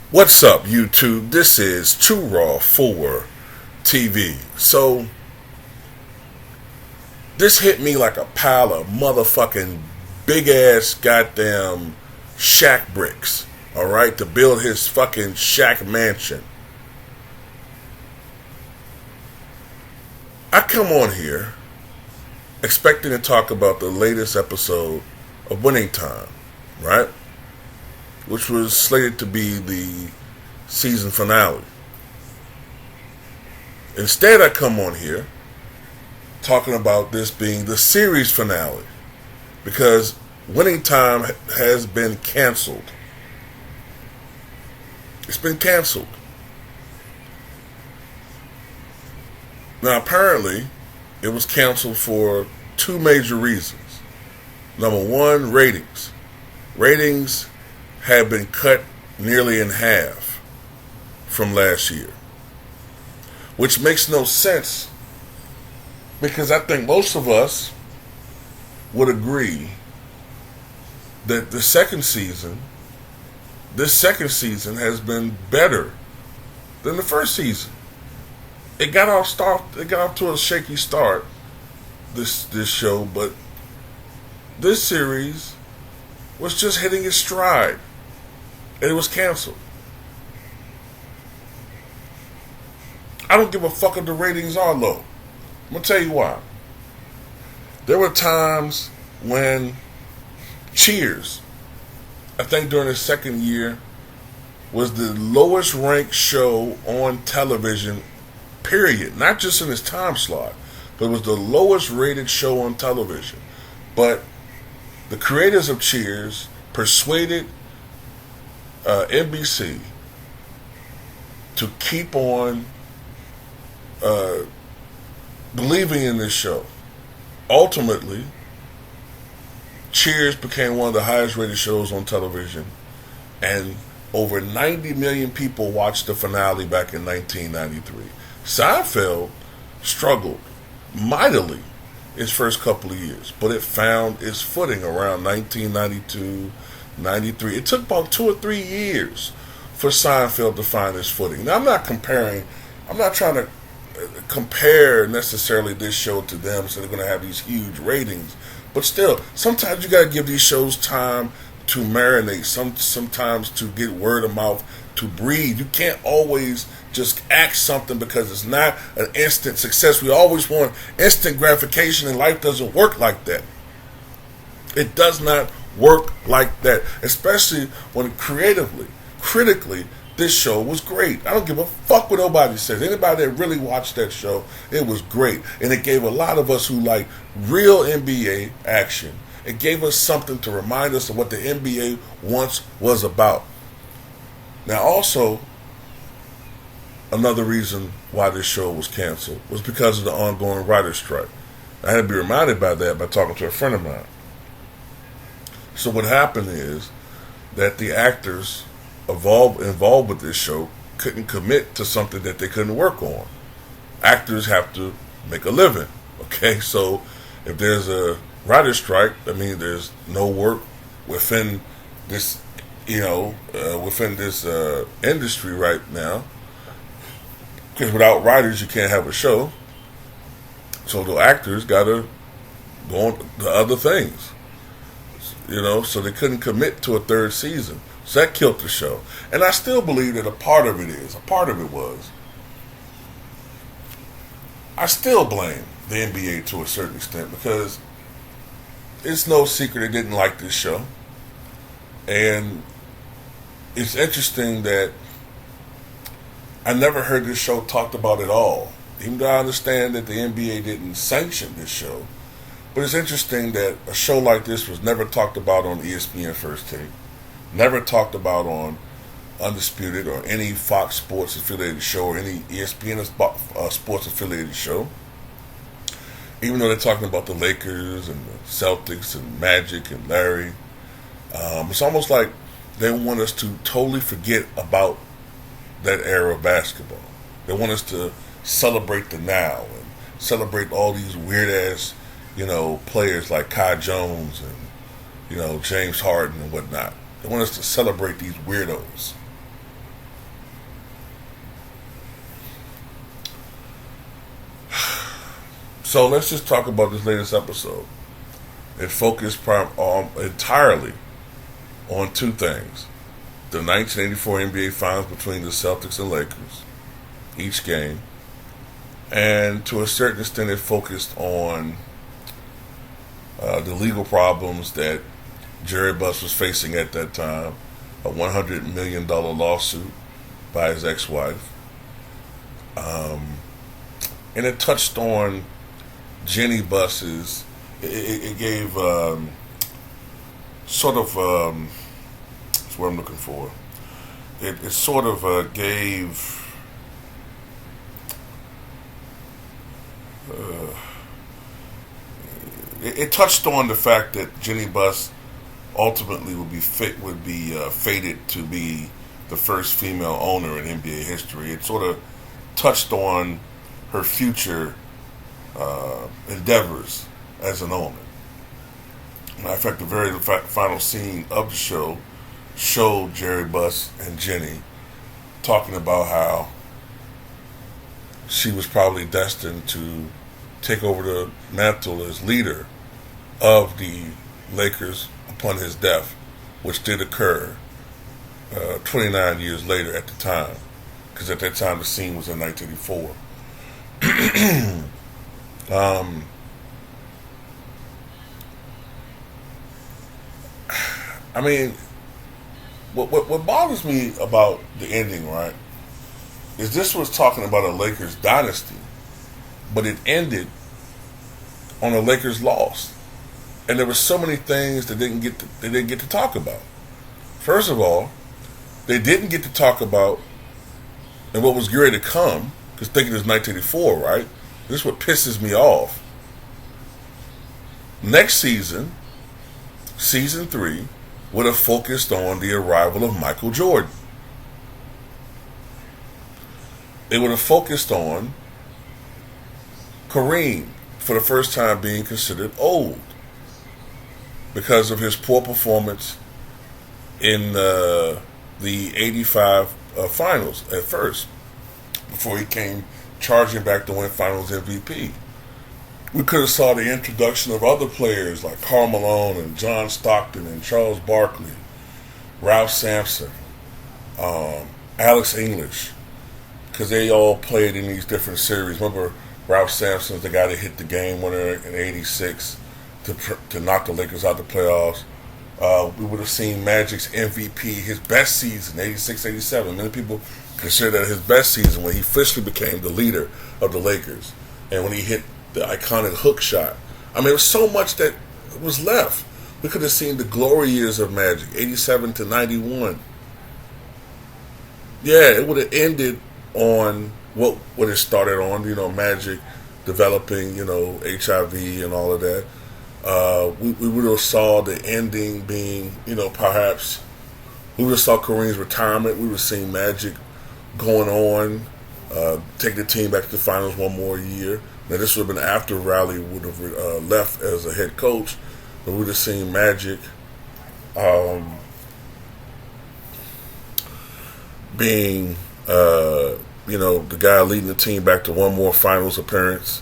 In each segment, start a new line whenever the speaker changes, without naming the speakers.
What's up, YouTube? This is True Raw 4 TV. So, this hit me like a pile of motherfucking big ass goddamn shack bricks, alright, to build his fucking shack mansion. I come on here expecting to talk about the latest episode of Winning Time, right? Which was slated to be the season finale. Instead, I come on here talking about this being the series finale because Winning Time has been canceled. It's been canceled. Now, apparently, it was canceled for two major reasons. Number one, ratings. Ratings had been cut nearly in half from last year, which makes no sense because I think most of us would agree that this second season has been better than the first season. It got off to a shaky start, this show, but this series was just hitting its stride. And it was canceled. I don't give a fuck if the ratings are low. I'm going to tell you why. There were times when Cheers, I think during its second year, was the lowest ranked show on television, period. Not just in its time slot, but it was the lowest rated show on television. But the creators of Cheers persuaded NBC to keep on believing in this show. Ultimately, Cheers became one of the highest rated shows on television, and over 90 million people watched the finale back in 1993. Seinfeld struggled mightily its first couple of years, but it found its footing around 1992, 93. It took about 2 or 3 years for Seinfeld to find its footing. Now, I'm not trying to compare necessarily this show to them, so they're going to have these huge ratings. But still, sometimes you got to give these shows time to marinate, sometimes to get word of mouth, to breathe. You can't always just act something because it's not an instant success. We always want instant gratification, and life doesn't work like that. It does not work like that, especially when critically, this show was great. I don't give a fuck what nobody says. Anybody that really watched that show, it was great. And it gave a lot of us who like real NBA action, it gave us something to remind us of what the NBA once was about. Now, also, another reason why this show was canceled was because of the ongoing writer's strike. I had to be reminded by that by talking to a friend of mine. So what happened is that the actors involved with this show couldn't commit to something that they couldn't work on. Actors have to make a living, okay? So if there's a writer's strike, I mean, there's no work within this, industry right now. Because without writers, you can't have a show. So the actors got to go on to other things, so they couldn't commit to a third season. So that killed the show. And I still believe that a part of it was, I still blame the NBA to a certain extent because it's no secret they didn't like this show. And it's interesting that I never heard this show talked about at all. Even though I understand that the NBA didn't sanction this show. But it's interesting that a show like this was never talked about on ESPN First Take. Never talked about on Undisputed or any Fox Sports affiliated show or any ESPN Sports affiliated show. Even though they're talking about the Lakers and the Celtics and Magic and Larry. It's almost like they want us to totally forget about that era of basketball. They want us to celebrate the now and celebrate all these weird ass, players like Kai Jones and, James Harden and whatnot. They want us to celebrate these weirdos. So let's just talk about this latest episode. It focused entirely on two things: the 1984 NBA Finals between the Celtics and Lakers, each game, and to a certain extent, it focused on the legal problems that Jerry Buss was facing at that time, a $100 million lawsuit by his ex-wife. And it touched on Jenny Buss's, it gave sort of, that's what I'm looking for. It sort of gave, it touched on the fact that Jenny Buss ultimately would be fated to be the first female owner in NBA history. It sort of touched on her future endeavors as an owner. Matter of fact, the very final scene of the show showed Jerry Buss and Jenny talking about how she was probably destined to take over the mantle as leader of the Lakers upon his death, which did occur 29 years later at the time, because at that time the scene was in 1984. I mean, what bothers me about the ending, right, is this was talking about a Lakers dynasty, but it ended on a Lakers loss, and there were so many things that they didn't get to talk about. First of all, they didn't get to talk about and what was going to come, because thinking it's 1984, right? This is what pisses me off. Next season, season 3, would have focused on the arrival of Michael Jordan. They would have focused on Kareem for the first time being considered old because of his poor performance in the 85 finals at first, before he came charging back to win finals MVP. We could have saw the introduction of other players like Karl Malone and John Stockton and Charles Barkley, Ralph Sampson, Alex English, because they all played in these different series. Remember, Ralph Sampson's the guy that hit the game winner in '86 to knock the Lakers out of the playoffs. We would have seen Magic's MVP, his best season, '86-'87. Many people consider that his best season when he officially became the leader of the Lakers, and when he hit the iconic hook shot. I mean, there was so much that was left. We could have seen the glory years of Magic, '87-'91. Yeah, it would have ended on what it started on, Magic developing, HIV and all of that. We would have saw the ending being, perhaps we would have saw Kareem's retirement. We would have seen Magic going on, take the team back to the finals one more year. Now, this would have been after Riley would have left as a head coach, but we would have seen Magic being, the guy leading the team back to one more finals appearance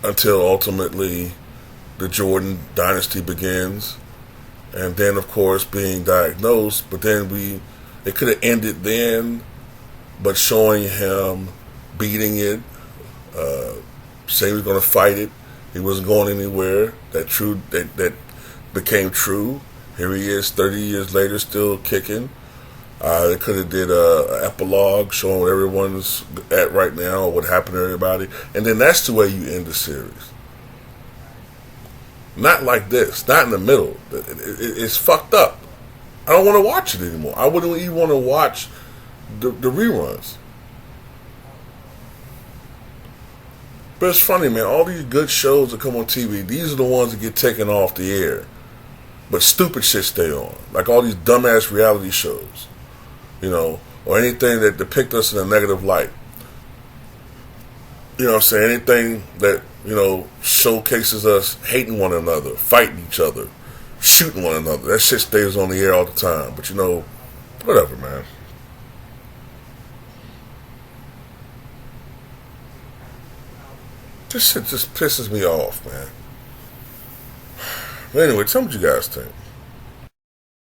until ultimately the Jordan dynasty begins. And then, of course, being diagnosed. But then it could have ended then, but showing him beating it, saying he was going to fight it. He wasn't going anywhere. That became true. Here he is 30 years later, still kicking. They could have did an epilogue showing where everyone's at right now, or what happened to everybody. And then that's the way you end the series. Not like this. Not in the middle. It's fucked up. I don't want to watch it anymore. I wouldn't even want to watch the reruns. But it's funny, man. All these good shows that come on TV, these are the ones that get taken off the air. But stupid shit stay on. Like all these dumbass reality shows. Or anything that depict us in a negative light. You know what I'm saying? Anything that, showcases us hating one another, fighting each other, shooting one another. That shit stays on the air all the time. But whatever, man. This shit just pisses me off, man. But anyway, tell me what you guys think.